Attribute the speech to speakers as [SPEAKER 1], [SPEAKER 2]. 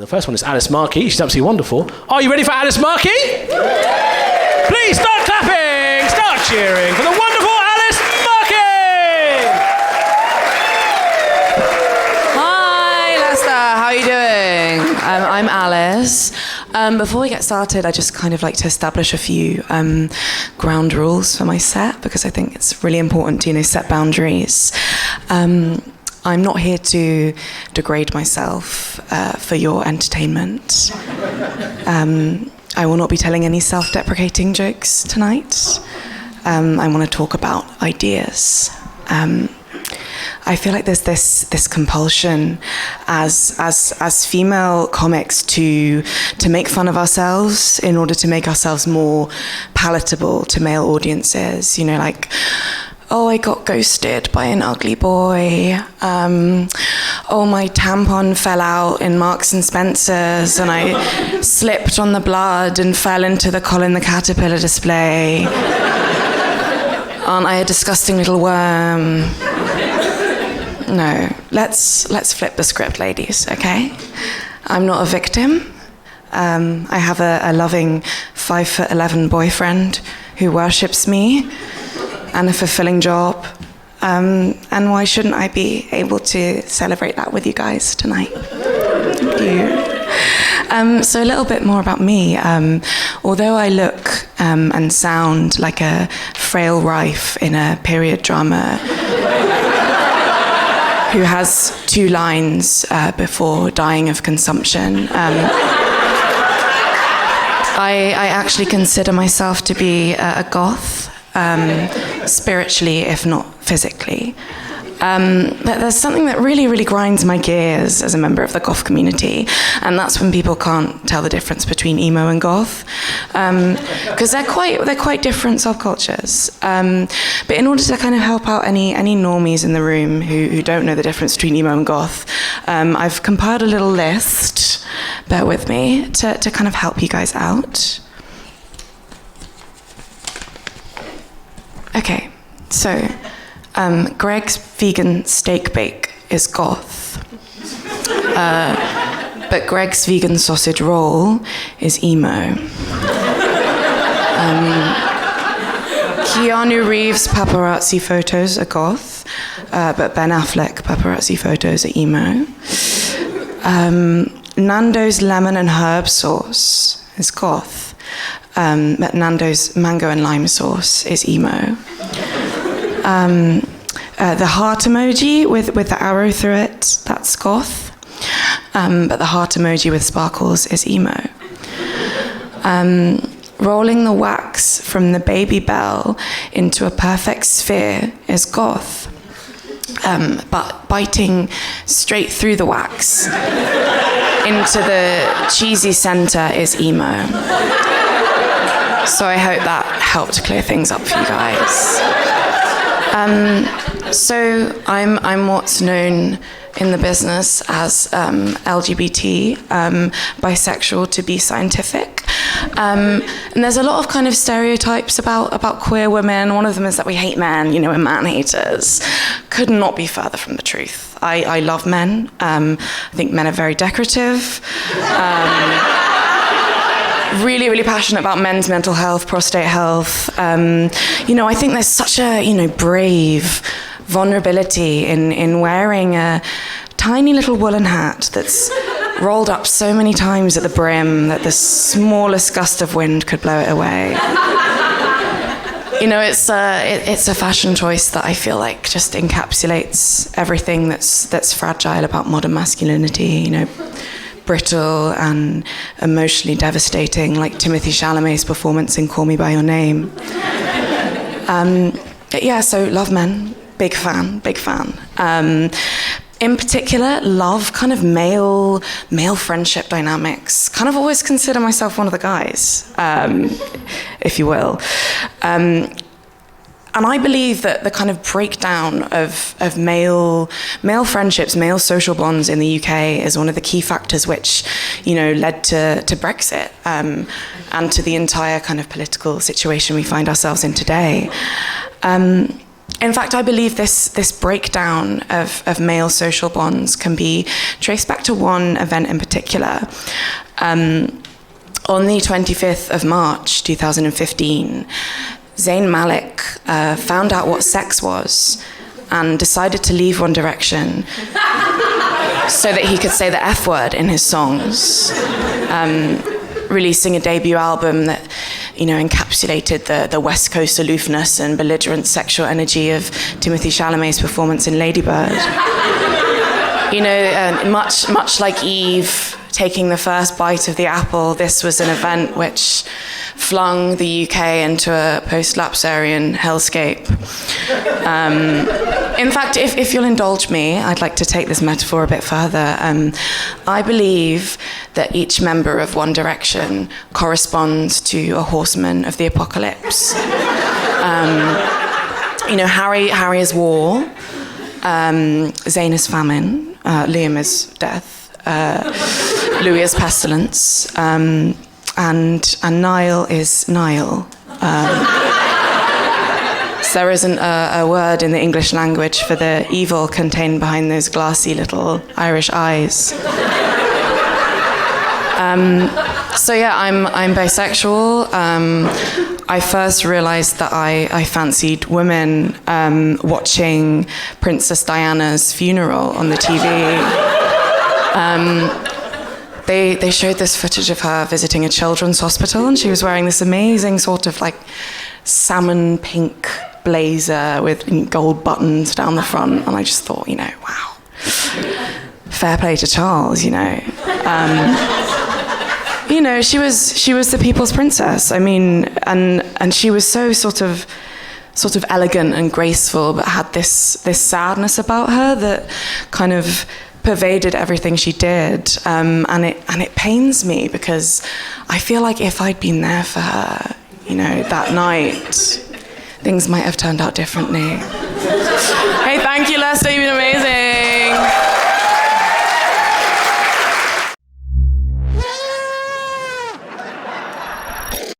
[SPEAKER 1] The first one is Alice Markey. She's absolutely wonderful. Are you ready for Alice Markey? Please start clapping, start cheering for the wonderful Alice Markey!
[SPEAKER 2] Hi, Leicester. How are you doing? I'm Alice. Before we get started, I just kind of like to establish a few ground rules for my set, because I think it's really important to, set boundaries. I'm not here to degrade myself for your entertainment. I will not be telling any self-deprecating jokes tonight. I want to talk about ideas. I feel like there's this compulsion as female comics to make fun of ourselves in order to make ourselves more palatable to male audiences. Like, oh, I got ghosted by an ugly boy. Oh, my tampon fell out in Marks and Spencer's and I slipped on the blood and fell into the Colin the Caterpillar display. Aren't I a disgusting little worm? No, let's flip the script, ladies, okay? I'm not a victim. I have a loving 5'11" boyfriend who worships me, and a fulfilling job. And why shouldn't I be able to celebrate that with you guys tonight? Thank you. So a little bit more about me. Although I look and sound like a frail rife in a period drama who has 2 lines before dying of consumption, I actually consider myself to be a goth. Spiritually, if not physically. But there's something that really, really grinds my gears as a member of the goth community, and that's when people can't tell the difference between emo and goth, because they're quite different subcultures. But in order to kind of help out any normies in the room who don't know the difference between emo and goth, I've compiled a little list, bear with me, to kind of help you guys out. Okay, so Greg's vegan steak bake is goth, but Greg's vegan sausage roll is emo. Keanu Reeves' paparazzi photos are goth, but Ben Affleck paparazzi photos are emo. Nando's lemon and herb sauce is goth. But Nando's mango and lime sauce is emo. The heart emoji with the arrow through it, that's goth. But the heart emoji with sparkles is emo. Rolling the wax from the baby bell into a perfect sphere is goth. But biting straight through the wax into the cheesy center is emo. So I hope that helped clear things up for you guys. So I'm what's known in the business as LGBT, bisexual to be scientific. And there's a lot of kind of stereotypes about queer women. One of them is that we hate men, we're man haters. Could not be further from the truth. I love men. I think men are very decorative. Really, really passionate about men's mental health, prostate health. I think there's such a, brave vulnerability in wearing a tiny little woolen hat that's rolled up so many times at the brim that the smallest gust of wind could blow it away. It's a fashion choice that I feel like just encapsulates everything that's fragile about modern masculinity, brittle and emotionally devastating, like Timothée Chalamet's performance in Call Me By Your Name. So love men, big fan. In particular, love kind of male friendship dynamics. Kind of always consider myself one of the guys, if you will. And I believe that the kind of breakdown of male friendships, male social bonds in the UK is one of the key factors which, led to Brexit and to the entire kind of political situation we find ourselves in today. In fact, I believe this breakdown of male social bonds can be traced back to one event in particular. On the 25th of March 2015, Zayn Malik found out what sex was and decided to leave One Direction so that he could say the F word in his songs, releasing a debut album that, encapsulated the West Coast aloofness and belligerent sexual energy of Timothée Chalamet's performance in Lady Bird. Much like Eve taking the first bite of the apple, this was an event which flung the UK into a post-lapsarian hellscape. In fact, if you'll indulge me, I'd like to take this metaphor a bit further. I believe that each member of One Direction corresponds to a horseman of the apocalypse. Harry is war, Zayn is famine, Liam is death, Louis is pestilence, and Niall is Nile. So there isn't a word in the English language for the evil contained behind those glassy little Irish eyes. I'm bisexual. I first realised that I fancied women watching Princess Diana's funeral on the TV. They showed this footage of her visiting a children's hospital, and she was wearing this amazing sort of like salmon pink blazer with gold buttons down the front, and I just thought, wow, fair play to Charles, she was the people's princess. I mean, and she was so sort of elegant and graceful, but had this sadness about her that kind of pervaded everything she did, and it pains me because I feel like if I'd been there for her, that night, things might have turned out differently. Hey, thank you, Leicester, you've been amazing.